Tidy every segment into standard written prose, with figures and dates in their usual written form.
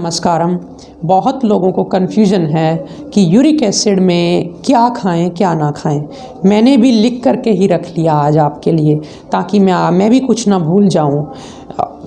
नमस्कारम। बहुत लोगों को कन्फ्यूजन है कि यूरिक एसिड में क्या खाएं क्या ना खाएं। मैंने भी लिख करके ही रख लिया आज आपके लिए, ताकि मैं भी कुछ ना भूल जाऊं,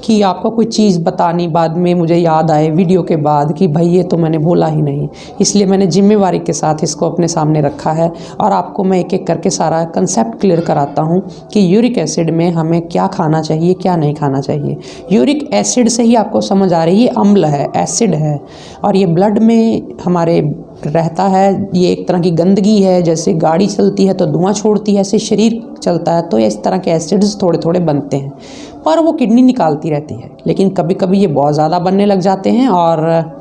कि आपको कोई चीज़ बतानी बाद में मुझे याद आए वीडियो के बाद कि भाई ये तो मैंने बोला ही नहीं। इसलिए मैंने जिम्मेवारी के साथ इसको अपने सामने रखा है और आपको मैं एक एक करके सारा कंसेप्ट क्लियर कराता हूँ कि यूरिक एसिड में हमें क्या खाना चाहिए क्या नहीं खाना चाहिए। यूरिक एसिड से ही आपको समझ आ रही है, ये अम्ल है, एसिड है और ये ब्लड में हमारे रहता है। ये एक तरह की गंदगी है, जैसे गाड़ी चलती है तो धुआं छोड़ती है, ऐसे शरीर चलता है तो इस तरह के एसिड्स थोड़े थोड़े बनते हैं, पर वो किडनी निकालती रहती है। लेकिन कभी कभी ये बहुत ज़्यादा बनने लग जाते हैं और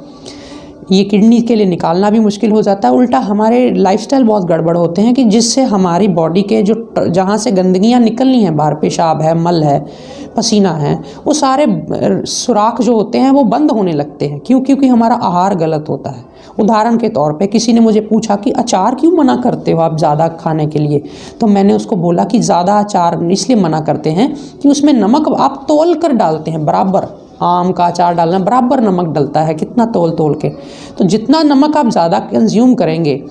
ये किडनी के लिए निकालना भी मुश्किल हो जाता है। उल्टा हमारे लाइफस्टाइल बहुत गड़बड़ होते हैं कि जिससे हमारी बॉडी के जो जहाँ से गंदगियाँ निकलनी हैं बाहर, पेशाब है, मल है, पसीना है, वो सारे सुराख जो होते हैं वो बंद होने लगते हैं। क्यों? क्योंकि हमारा आहार गलत होता है। उदाहरण के तौर पे किसी ने मुझे पूछा कि अचार क्यों मना करते हो आप ज़्यादा खाने के लिए, तो मैंने उसको बोला कि ज़्यादा अचार इसलिए मना करते हैं कि उसमें नमक आप तौल कर डालते हैं बराबर। आम का अचार डालना बराबर नमक डलता है, कितना तौल तौल के। तो जितना नमक आप ज़्यादा कंज्यूम करेंगे,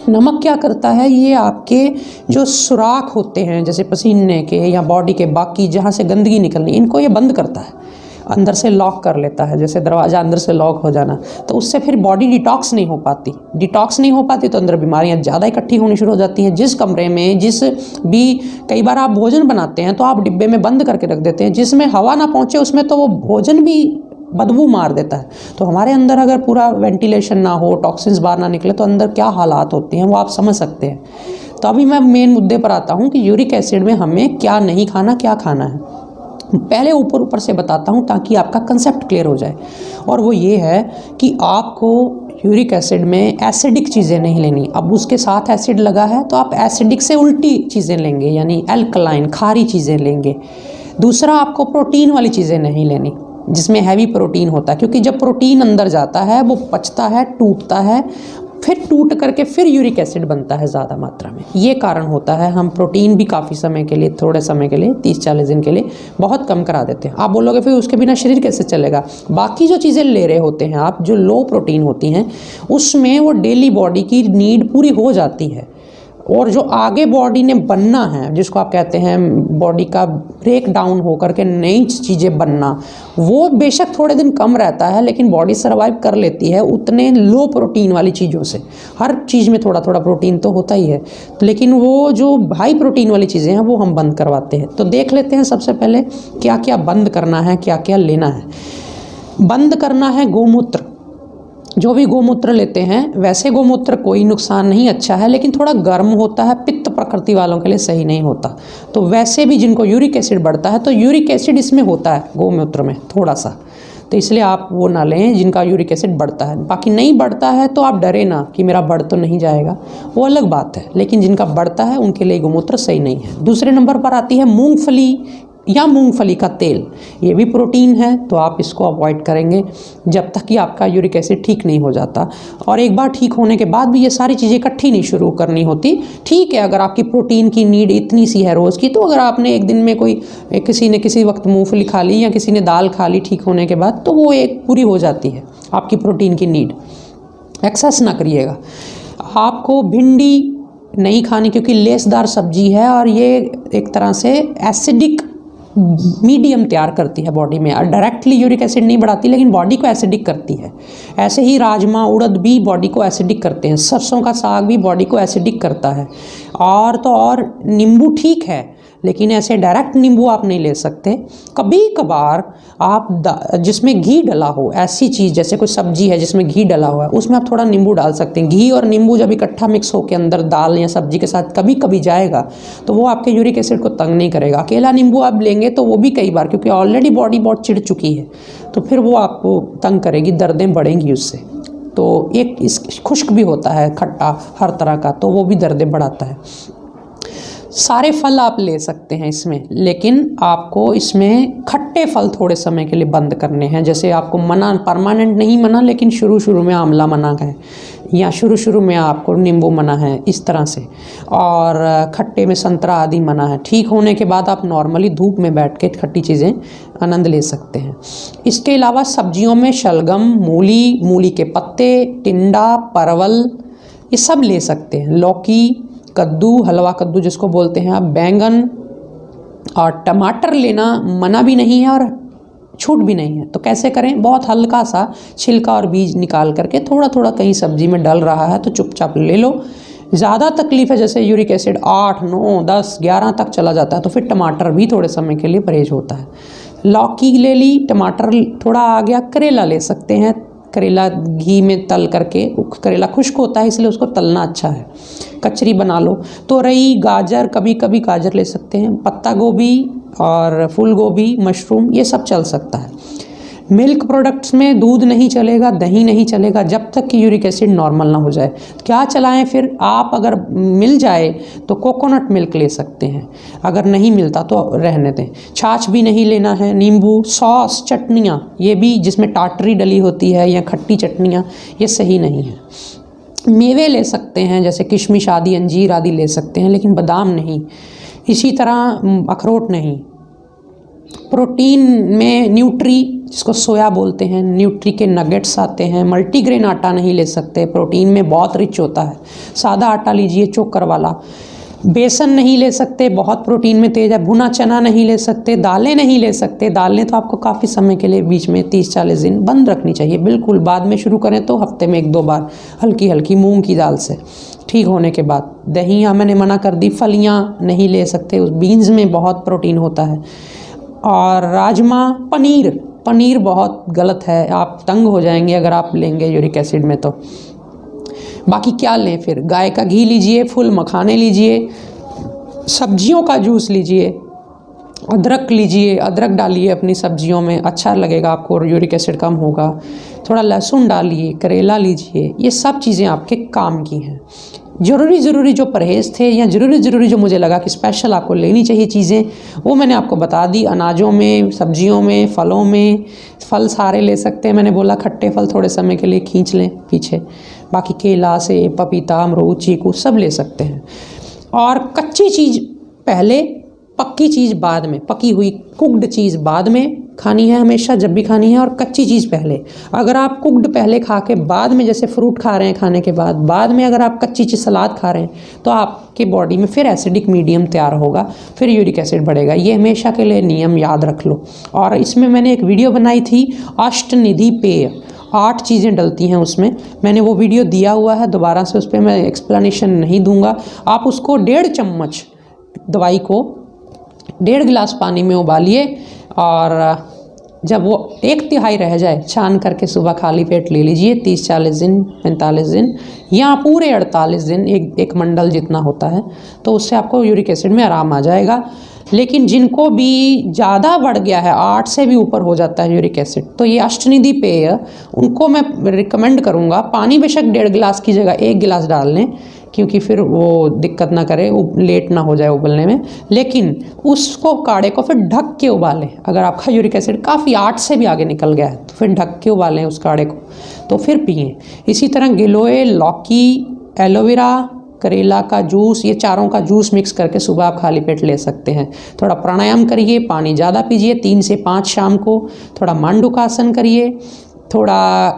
नमक क्या करता है, ये आपके जो सुराख होते हैं जैसे पसीने के या बॉडी के बाकी जहाँ से गंदगी निकलनी, इनको ये बंद करता है, अंदर से लॉक कर लेता है, जैसे दरवाज़ा अंदर से लॉक हो जाना। तो उससे फिर बॉडी डिटॉक्स नहीं हो पाती। डिटॉक्स नहीं हो पाती तो अंदर बीमारियां ज़्यादा इकट्ठी होनी शुरू हो जाती हैं। जिस कमरे में कई बार आप भोजन बनाते हैं तो आप डिब्बे में बंद करके रख देते हैं, जिसमें हवा ना पहुँचे उसमें तो वो भोजन भी बदबू मार देता है। तो हमारे अंदर अगर पूरा वेंटिलेशन ना हो, टॉक्सिन्स बाहर ना निकले, तो अंदर क्या हालात होते हैं वो आप समझ सकते हैं। तो अभी मैं मेन मुद्दे पर आता हूँ कि यूरिक एसिड में हमें क्या नहीं खाना, क्या खाना है। पहले ऊपर से बताता हूँ ताकि आपका कंसेप्ट क्लियर हो जाए, और वो ये है कि आपको यूरिक एसिड में एसिडिक चीज़ें नहीं लेनी। अब उसके साथ एसिड लगा है तो आप एसिडिक से उल्टी चीज़ें लेंगे, यानी एल्कलाइन खारी चीज़ें लेंगे। दूसरा, आपको प्रोटीन वाली चीज़ें नहीं लेनी जिसमें हैवी प्रोटीन होता है, क्योंकि जब प्रोटीन अंदर जाता है वो पचता है, टूटता है, फिर टूट करके फिर यूरिक एसिड बनता है ज़्यादा मात्रा में। ये कारण होता है हम प्रोटीन भी काफ़ी समय के लिए, थोड़े समय के लिए, 30-40 दिन के लिए बहुत कम करा देते हैं। आप बोलोगे फिर उसके बिना शरीर कैसे चलेगा। बाकी जो चीज़ें ले रहे होते हैं आप, जो लो प्रोटीन होती हैं, उसमें वो डेली बॉडी की नीड पूरी हो जाती है। और जो आगे बॉडी ने बनना है, जिसको आप कहते हैं बॉडी का ब्रेक डाउन होकर के नई चीज़ें बनना, वो बेशक थोड़े दिन कम रहता है लेकिन बॉडी सर्वाइव कर लेती है उतने लो प्रोटीन वाली चीज़ों से। हर चीज़ में थोड़ा थोड़ा प्रोटीन तो होता ही है, लेकिन वो जो हाई प्रोटीन वाली चीज़ें हैं वो हम बंद करवाते हैं। तो देख लेते हैं सबसे पहले क्या क्या बंद करना है, क्या क्या लेना है। बंद करना है गोमूत्र। जो भी गोमूत्र लेते हैं, वैसे गोमूत्र कोई नुकसान नहीं, अच्छा है, लेकिन थोड़ा गर्म होता है, पित्त प्रकृति वालों के लिए सही नहीं होता। तो वैसे भी जिनको यूरिक एसिड बढ़ता है, तो यूरिक एसिड इसमें होता है गोमूत्र में थोड़ा सा, तो इसलिए आप वो ना लें जिनका यूरिक एसिड बढ़ता है। बाकी नहीं बढ़ता है तो आप डरे ना कि मेरा बढ़ तो नहीं जाएगा, वो अलग बात है, लेकिन जिनका बढ़ता है उनके लिए गोमूत्र सही नहीं है। दूसरे नंबर पर आती है मूंगफली या मूंगफली का तेल। ये भी प्रोटीन है तो आप इसको अवॉइड करेंगे जब तक कि आपका यूरिक एसिड ठीक नहीं हो जाता। और एक बार ठीक होने के बाद भी ये सारी चीज़ें इकट्ठी नहीं शुरू करनी होती। ठीक है, अगर आपकी प्रोटीन की नीड इतनी सी है रोज़ की, तो अगर आपने एक दिन में किसी ने किसी वक्त मूंगफली खा ली या किसी ने दाल खा ली ठीक होने के बाद, तो वो एक पूरी हो जाती है आपकी प्रोटीन की नीड। एक्सेस ना करिएगा। आपको भिंडी नहीं खानी क्योंकि लेसदार सब्जी है और ये एक तरह से एसिडिक मीडियम तैयार करती है बॉडी में। डायरेक्टली यूरिक एसिड नहीं बढ़ाती लेकिन बॉडी को एसिडिक करती है। ऐसे ही राजमा, उड़द भी बॉडी को एसिडिक करते हैं। सरसों का साग भी बॉडी को एसिडिक करता है। और नींबू ठीक है, लेकिन ऐसे डायरेक्ट नींबू आप नहीं ले सकते। कभी कभार आप जिसमें घी डला हो, ऐसी चीज़ जैसे कोई सब्जी है जिसमें घी डला हुआ है, उसमें आप थोड़ा नींबू डाल सकते हैं। घी और नींबू जब इकट्ठा मिक्स होकर अंदर दाल या सब्जी के साथ कभी कभी जाएगा तो वो आपके यूरिक एसिड को तंग नहीं करेगा। अकेला नींबू आप लेंगे तो वो भी कई बार, क्योंकि ऑलरेडी बॉडी बहुत चिढ़ चुकी है, तो फिर वो आपको तंग करेगी, दर्दें बढ़ेंगी उससे। तो एक इस खुश्क भी होता है खट्टा हर तरह का, तो वो भी दर्दें बढ़ाता है। सारे फल आप ले सकते हैं इसमें, लेकिन आपको इसमें खट्टे फल थोड़े समय के लिए बंद करने हैं। जैसे आपको मना, परमानेंट नहीं मना, लेकिन शुरू में आंवला मना है, या शुरू शुरू में आपको नींबू मना है, इस तरह से, और खट्टे में संतरा आदि मना है। ठीक होने के बाद आप नॉर्मली धूप में बैठ के खट्टी चीज़ें आनंद ले सकते हैं। इसके अलावा सब्जियों में शलगम, मूली, मूली के पत्ते, टिंडा, परवल, ये सब ले सकते हैं। लौकी, कद्दू, हलवा कद्दू जिसको बोलते हैं आप, बैंगन और टमाटर लेना मना भी नहीं है और छूट भी नहीं है। तो कैसे करें? बहुत हल्का सा छिलका और बीज निकाल करके थोड़ा थोड़ा कहीं सब्जी में डल रहा है तो चुपचाप ले लो। ज़्यादा तकलीफ है, जैसे यूरिक एसिड 8, 9, 10, 11 तक चला जाता है, तो फिर टमाटर भी थोड़े समय के लिए परहेज होता है। लौकी ले ली, टमाटर थोड़ा आ गया, करेला ले सकते हैं। करेला घी में तल करके, करेला खुश्क होता है इसलिए उसको तलना अच्छा है, कचरी बना लो। तो रही गाजर, कभी कभी गाजर ले सकते हैं, पत्ता गोभी और फूल गोभी, मशरूम, ये सब चल सकता है। मिल्क प्रोडक्ट्स में दूध नहीं चलेगा, दही नहीं चलेगा जब तक कि यूरिक एसिड नॉर्मल ना हो जाए। क्या चलाएं फिर? आप अगर मिल जाए तो कोकोनट मिल्क ले सकते हैं, अगर नहीं मिलता तो रहने दें। छाछ भी नहीं लेना है। नींबू, सॉस, चटनियाँ, ये भी जिसमें टाटरी डली होती है या खट्टी चटनियाँ, ये सही नहीं है। मेवे ले सकते हैं, जैसे किशमिश आदि, अंजीर आदि ले सकते हैं, लेकिन बादाम नहीं। इसी तरह अखरोट नहीं। प्रोटीन में न्यूट्री, जिसको सोया बोलते हैं, न्यूट्री के नगेट्स आते हैं। मल्टीग्रेन आटा नहीं ले सकते, प्रोटीन में बहुत रिच होता है। सादा आटा लीजिए, चोकर वाला। बेसन नहीं ले सकते, बहुत प्रोटीन में तेज है। भुना चना नहीं ले सकते। दालें नहीं ले सकते। दालें तो आपको काफ़ी समय के लिए बीच में 30-40 दिन बंद रखनी चाहिए, बिल्कुल। बाद में शुरू करें तो हफ्ते में 1-2 बार हल्की हल्की मूंग की दाल से, ठीक होने के बाद। दही मैंने मना कर दी। फलियाँ नहीं ले सकते, उस बीन्स में बहुत प्रोटीन होता है। और राजमा, पनीर बहुत गलत है, आप तंग हो जाएंगे अगर आप लेंगे यूरिक एसिड में तो। बाकी क्या लें फिर? गाय का घी लीजिए, फुल मखाने लीजिए, सब्जियों का जूस लीजिए, अदरक लीजिए, अदरक डालिए अपनी सब्जियों में, अच्छा लगेगा आपको और यूरिक एसिड कम होगा। थोड़ा लहसुन डालिए, करेला लीजिए, ये सब चीज़ें आपके काम की हैं। ज़रूरी जो परहेज़ थे या ज़रूरी जो मुझे लगा कि स्पेशल आपको लेनी चाहिए चीज़ें, वो मैंने आपको बता दी। अनाजों में, सब्जियों में, फलों में, फल सारे ले सकते हैं। मैंने बोला खट्टे फल थोड़े समय के लिए खींच लें पीछे, बाकी केला, सेब, पपीता, अमरूद, चीकू सब ले सकते हैं। और कच्ची चीज़ पहले, पक्की चीज़ बाद में, पकी हुई कुक्ड चीज़ बाद में खानी है हमेशा, जब भी खानी है, और कच्ची चीज़ पहले। अगर आप कुक्ड पहले खा के बाद में, जैसे फ्रूट खा रहे हैं खाने के बाद में अगर आप कच्ची चीज़ सलाद खा रहे हैं तो आपके बॉडी में फिर एसिडिक मीडियम तैयार होगा, फिर यूरिक एसिड बढ़ेगा। ये हमेशा के लिए नियम याद रख लो। और इसमें मैंने एक वीडियो बनाई थी, अष्टनिधि पेय, 8 चीज़ें डलती हैं उसमें। मैंने वो वीडियो दिया हुआ है, दोबारा से उस पर मैं एक्सप्लेनेशन नहीं दूंगा। आप उसको 1.5 चम्मच दवाई को 1.5 गिलास पानी में उबालिए, और जब वो 1/3 रह जाए छान करके सुबह खाली पेट ले लीजिए। 30-40 दिन, 45 दिन या पूरे 48 दिन, एक मंडल जितना होता है, तो उससे आपको यूरिक एसिड में आराम आ जाएगा। लेकिन जिनको भी ज़्यादा बढ़ गया है, 8 से भी ऊपर हो जाता है यूरिक एसिड, तो ये अष्टनिधि पेय, उनको मैं रिकमेंड करूँगा। पानी बेशक 1.5 गिलास की जगह 1 गिलास डाल लें, क्योंकि फिर वो दिक्कत ना करे, लेट ना हो जाए उबलने में। लेकिन उसको, काढ़े को फिर ढक के उबालें। अगर आपका यूरिक एसिड काफ़ी 8 से भी आगे निकल गया है तो फिर ढक के उबालें उस काढ़े को, तो फिर पिएँ। इसी तरह गिलोय, लौकी, एलोवेरा, करेला का जूस, ये चारों का जूस मिक्स करके सुबह आप खाली पेट ले सकते हैं। थोड़ा प्राणायाम करिए, पानी ज़्यादा पीजिए, 3 से 5 शाम को। थोड़ा मांडूकासन करिए, थोड़ा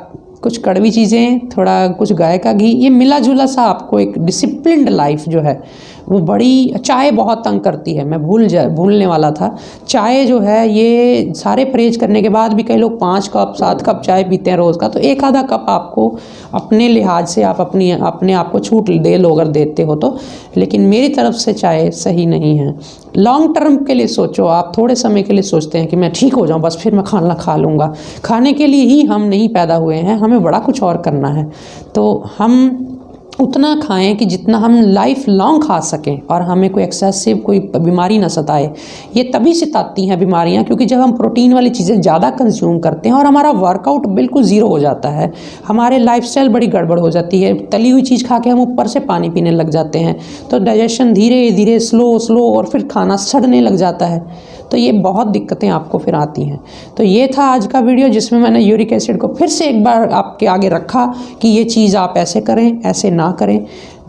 कुछ कड़वी चीज़ें, थोड़ा कुछ गाय का घी, ये मिला जुला सा आपको एक डिसिप्लिन्ड लाइफ जो है वो बड़ी। चाय बहुत तंग करती है, मैं भूलने वाला था। चाय जो है, ये सारे परहेज करने के बाद भी कई लोग 5 कप 7 कप चाय पीते हैं रोज़ का, तो 1 आधा कप आपको अपने लिहाज से आप अपने आप को छूट दे लो अगर देते हो तो। लेकिन मेरी तरफ से चाय सही नहीं है। लॉन्ग टर्म के लिए सोचो, आप थोड़े समय के लिए सोचते हैं कि मैं ठीक हो जाऊं, बस फिर मैं खाना खा लूँगा। खाने के लिए ही हम नहीं पैदा हुए हैं, हमें बड़ा कुछ और करना है। तो हम उतना खाएं कि जितना हम लाइफ लॉन्ग खा सकें और हमें कोई एक्सेसिव कोई बीमारी ना सताए। ये तभी सताती हैं बीमारियां क्योंकि जब हम प्रोटीन वाली चीज़ें ज़्यादा कंज्यूम करते हैं और हमारा वर्कआउट बिल्कुल ज़ीरो हो जाता है, हमारे लाइफस्टाइल बड़ी गड़बड़ हो जाती है। तली हुई चीज़ खा के हम ऊपर से पानी पीने लग जाते हैं, तो डाइजेशन धीरे धीरे स्लो और फिर खाना सड़ने लग जाता है। तो तो ये बहुत दिक्कतें आपको फिर आती हैं। तो ये था आज का वीडियो जिसमें मैंने यूरिक एसिड को फिर से एक बार आपके आगे रखा कि ये चीज़ आप ऐसे करें, ऐसे ना करें।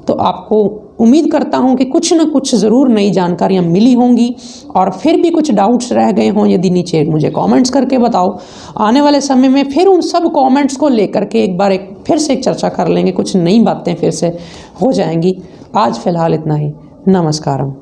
तो आपको उम्मीद करता हूँ कि कुछ ना कुछ ज़रूर नई जानकारियाँ मिली होंगी, और फिर भी कुछ डाउट्स रह गए हों यदि नीचे मुझे कमेंट्स करके बताओ। आने वाले समय में फिर उन सब कमेंट्स को लेकर के एक फिर से एक चर्चा कर लेंगे, कुछ नई बातें फिर से हो जाएंगी। आज फ़िलहाल इतना ही। नमस्कारम।